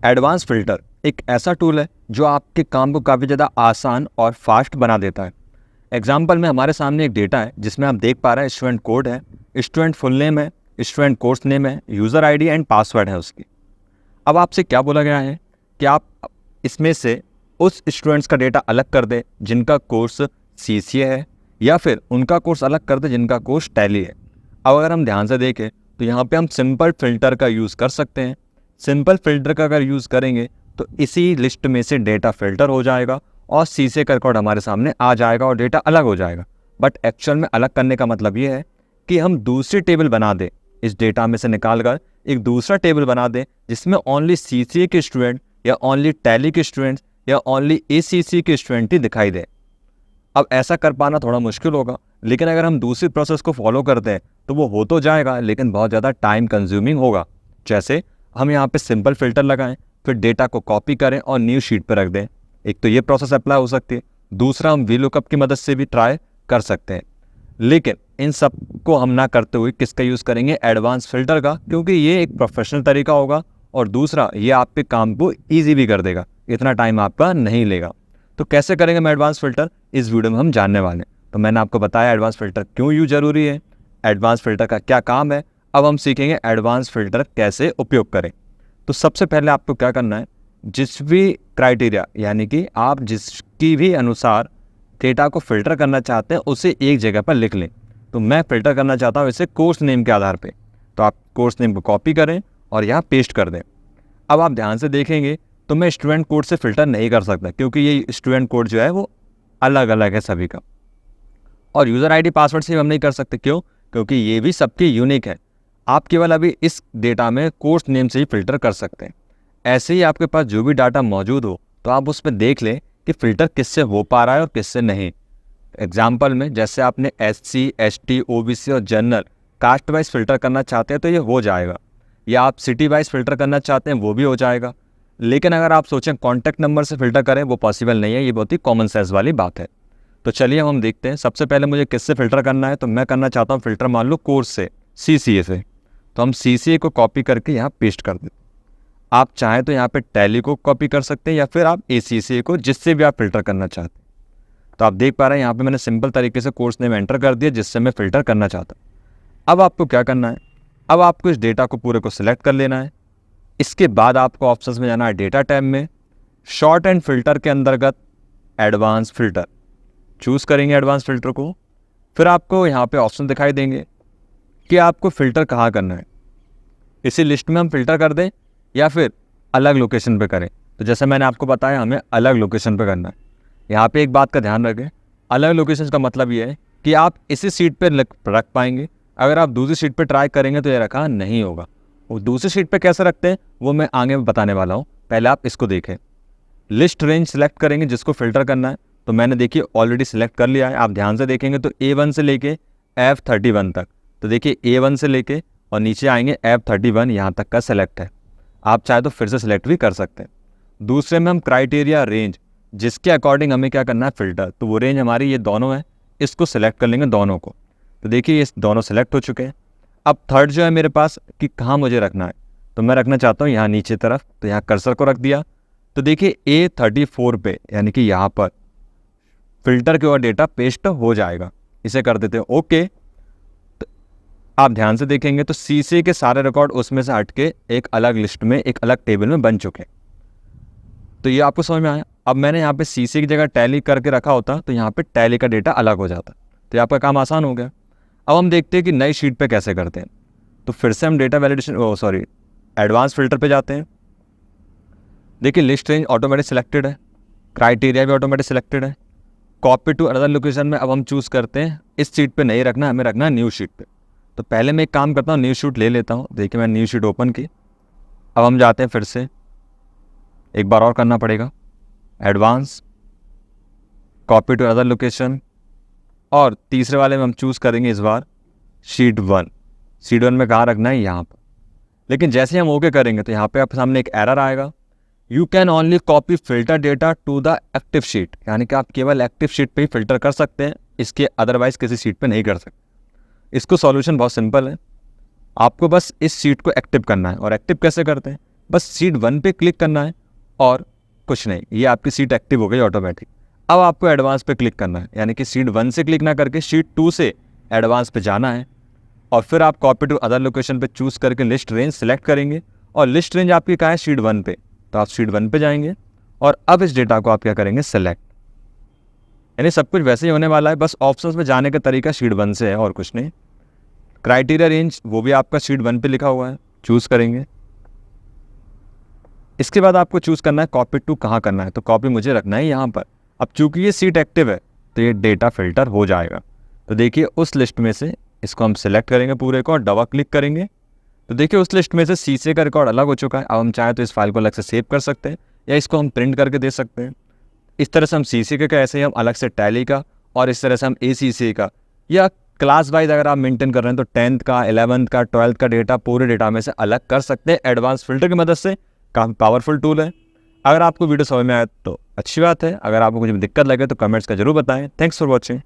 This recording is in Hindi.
एडवांस फिल्टर एक ऐसा टूल है जो आपके काम को काफ़ी ज़्यादा आसान और फास्ट बना देता है। एग्जाम्पल में हमारे सामने एक डेटा है जिसमें आप देख पा रहे हैं स्टूडेंट कोड है, स्टूडेंट फुल नेम है, स्टूडेंट कोर्स नेम है, यूज़र आईडी एंड पासवर्ड है उसकी। अब आपसे क्या बोला गया है कि आप इसमें से उस स्टूडेंट्स का डेटा अलग कर दें जिनका कोर्स सीसीए है, या फिर उनका कोर्स अलग कर दें जिनका कोर्स टैली है। अब अगर हम ध्यान से देखें तो यहाँ पे हम सिंपल फिल्टर का यूज़ कर सकते हैं। सिंपल फिल्टर का अगर यूज़ करेंगे तो इसी लिस्ट में से डेटा फिल्टर हो जाएगा और सीसीए का रिकॉर्ड हमारे सामने आ जाएगा और डेटा अलग हो जाएगा। बट एक्चुअल में अलग करने का मतलब ये है कि हम दूसरी टेबल बना दें, इस डेटा में से निकाल कर एक दूसरा टेबल बना दें जिसमें ओनली सीसीए के स्टूडेंट या ओनली टैली के स्टूडेंट्स या ओनली एसीसी के स्टूडेंट ही दिखाई दे। अब ऐसा कर पाना थोड़ा मुश्किल होगा, लेकिन अगर हम दूसरी प्रोसेस को फॉलो करते हैं तो वो हो तो जाएगा, लेकिन बहुत ज़्यादा टाइम कंज्यूमिंग होगा। जैसे हम यहाँ पे सिंपल फिल्टर लगाएं, फिर डेटा को कॉपी करें और न्यू शीट पर रख दें। एक तो ये प्रोसेस अप्लाई हो सकती है, दूसरा हम वीलुकअप की मदद से भी ट्राई कर सकते हैं। लेकिन इन सब को हम ना करते हुए किसका यूज़ करेंगे? एडवांस फिल्टर का, क्योंकि ये एक प्रोफेशनल तरीका होगा और दूसरा ये आपके काम को ईजी भी कर देगा, इतना टाइम आपका नहीं लेगा। तो कैसे करेंगे हम एडवांस फिल्टर, इस वीडियो में हम जानने वाले हैं। तो मैंने आपको बताया एडवांस फिल्टर क्यों यूज जरूरी है, एडवांस फिल्टर का क्या काम है। अब हम सीखेंगे एडवांस फिल्टर कैसे उपयोग करें। तो सबसे पहले आपको क्या करना है, जिस भी क्राइटेरिया यानी कि आप जिसकी भी अनुसार डेटा को फिल्टर करना चाहते हैं उसे एक जगह पर लिख लें। तो मैं फिल्टर करना चाहता हूँ इसे कोर्स नेम के आधार पे, तो आप कोर्स नेम को कॉपी करें और यहाँ पेस्ट कर दें। अब आप ध्यान से देखेंगे तो मैं स्टूडेंट कोड से फिल्टर नहीं कर सकता, क्योंकि ये स्टूडेंट कोड जो है वो अलग अलग है सभी का। और यूज़र आईडी पासवर्ड से हम नहीं कर सकते, क्यों? क्योंकि ये भी सबके यूनिक है। आप केवल अभी इस डेटा में कोर्स नेम से ही फिल्टर कर सकते हैं। ऐसे ही आपके पास जो भी डाटा मौजूद हो तो आप उस पर देख लें कि फ़िल्टर किससे हो पा रहा है और किससे नहीं। एग्जाम्पल में जैसे आपने SC, ST, OBC और जनरल कास्ट वाइज फिल्टर करना चाहते हैं तो ये हो जाएगा, या आप सिटी वाइज फिल्टर करना चाहते हैं वो भी हो जाएगा। लेकिन अगर आप सोचें कॉन्टैक्ट नंबर से फिल्टर करें, वो पॉसिबल नहीं है, ये बहुत ही कॉमन सेंस वाली बात है। तो चलिए हम देखते हैं। सबसे पहले मुझे किससे फिल्टर करना है, तो मैं करना चाहता हूँ फिल्टर मान लो कोर्स से, CCA से। तो हम CCA को कॉपी करके यहाँ पेस्ट कर देते। आप चाहें तो यहाँ पे टैली को कॉपी कर सकते हैं या फिर आप ACCA को, जिससे भी आप फिल्टर करना चाहते हैं। तो आप देख पा रहे हैं यहाँ पे मैंने सिंपल तरीके से कोर्स नेम एंटर कर दिया जिससे मैं फिल्टर करना चाहता हूँ। अब आपको क्या करना है, अब आपको इस डेटा को पूरे को सिलेक्ट कर लेना है। इसके बाद आपको ऑप्शंस में जाना है डेटा टैब में, शॉर्ट एंड फिल्टर के अंतर्गत एडवांस फिल्टर चूज़ करेंगे एडवांस फिल्टर को। फिर आपको यहाँ पे ऑप्शन दिखाई देंगे कि आपको फ़िल्टर कहाँ करना है। इसी लिस्ट में हम फिल्टर कर दें या फिर अलग लोकेशन पे करें। तो जैसे मैंने आपको बताया हमें अलग लोकेशन पे करना है। यहाँ पे एक बात का ध्यान रखें, अलग लोकेशन का मतलब ये है कि आप इसी सीट पे रख पाएंगे। अगर आप दूसरी सीट पे ट्राई करेंगे तो ये रखा नहीं होगा। वो दूसरी सीट पे कैसे रखते हैं वो मैं आगे बताने वाला हूँ, पहले आप इसको देखें। लिस्ट रेंज सेलेक्ट करेंगे जिसको फिल्टर करना है, तो मैंने देखिए ऑलरेडी सिलेक्ट कर लिया है। आप ध्यान से देखेंगे तो A1 से लेके F31 तक, तो देखिए A1 से लेके और नीचे आएंगे F31 यहाँ तक का सिलेक्ट है। आप चाहे तो फिर से सिलेक्ट भी कर सकते हैं। दूसरे में हम क्राइटेरिया रेंज, जिसके अकॉर्डिंग हमें क्या करना है फिल्टर, तो वो रेंज हमारी ये दोनों है, इसको सिलेक्ट कर लेंगे दोनों को। तो देखिए ये दोनों सिलेक्ट हो चुके हैं। अब थर्ड जो है मेरे पास कि कहाँ मुझे रखना है, तो मैं रखना चाहता हूँ यहाँ नीचे तरफ, तो यहाँ कर्सर को रख दिया। तो देखिए A34 पे यानी कि यहाँ पर फिल्टर के और डेटा पेस्ट हो जाएगा। इसे कर देते हैं ओके। तो आप ध्यान से देखेंगे तो CCA के सारे रिकॉर्ड उसमें से हट के एक अलग लिस्ट में, एक अलग टेबल में बन चुके हैं। तो ये आपको समझ में आया। अब मैंने यहाँ पे CCA की जगह टैली करके रखा होता तो यहाँ पे टैली का डेटा अलग हो जाता, तो ये आपका काम आसान हो गया। अब हम देखते हैं कि नई शीट पे कैसे करते हैं। तो फिर से हम डेटा वैलिडेशन एडवांस फिल्टर पे जाते हैं। देखिए लिस्ट रेंज ऑटोमेटिक सिलेक्टेड है, क्राइटेरिया भी ऑटोमेटिक सिलेक्टेड है। कॉपी टू अनदर लोकेशन में अब हम चूज़ करते हैं इस सीट पे नहीं रखना, हमें रखना है न्यू शीट पे। तो पहले मैं एक काम करता हूँ, न्यू शीट ले लेता हूँ। देखिए मैंने न्यू शीट ओपन की। अब हम जाते हैं, फिर से एक बार और करना पड़ेगा, advance, copy to other location, और तीसरे वाले में हम चूज़ करेंगे इस बार शीट 1। शीट 1 में कहाँ रखना है? यहाँ पर। लेकिन जैसे ही हम ओके करेंगे तो यहाँ पे आपके सामने एक एरर आएगा, you can only copy filter data to the active sheet, यानी कि आप केवल एक्टिव शीट पे ही फिल्टर कर सकते हैं, इसके अदरवाइज किसी शीट पे नहीं कर सकते। इसको सॉल्यूशन बहुत सिंपल है, आपको बस इस शीट को एक्टिव करना है। और एक्टिव कैसे करते हैं? बस सीट 1 पे क्लिक करना है और कुछ नहीं, ये आपकी सीट एक्टिव हो गई ऑटोमेटिक। अब आपको एडवांस पे क्लिक करना है, यानी कि सीट 1 से क्लिक ना करके सीट 2 से एडवांस पे जाना है और फिर आप कॉपी टू अदर लोकेशन पे चूज़ करके लिस्ट रेंज सेलेक्ट करेंगे और लिस्ट रेंज आपकी कहाँ है, सीट 1 पे, तो आप सीट 1 पे जाएंगे और अब इस डेटा को आप क्या करेंगे, सेलेक्ट। यानी सब कुछ वैसे ही होने वाला है, बस ऑप्शंस में जाने का तरीका सीट 1 से है और कुछ नहीं। क्राइटेरिया रेंज वो भी आपका सीट 1 पे लिखा हुआ है, चूज़ करेंगे। इसके बाद आपको चूज़ करना है कॉपी टू कहाँ करना है, तो कॉपी मुझे रखना है यहाँ पर। अब चूंकि ये सीट एक्टिव है तो ये डेटा फिल्टर हो जाएगा। तो देखिए उस लिस्ट में से इसको हम सिलेक्ट करेंगे पूरे को और डबल क्लिक करेंगे, तो देखिए उस लिस्ट में से सीसे का रिकॉर्ड अलग हो चुका है। अब हम चाहें तो इस फाइल को अलग से सेव कर सकते हैं या इसको हम प्रिंट करके दे सकते हैं। इस तरह से हम सीसे का, ऐसे ही हम अलग से टैली का और इस तरह से हम ACCA का या क्लास वाइज अगर आप मेंटेन कर रहे हैं तो 10th का, 11th का, 12th का डेटा पूरे डेटा में से अलग कर सकते हैं एडवांस फिल्टर की मदद से। काफ़ी पावरफुल टूल है। अगर आपको वीडियो समझ में आया तो अच्छी बात है, अगर आपको कुछ दिक्कत लगे तो कमेंट्स का जरूर बताएं। Thanks for watching.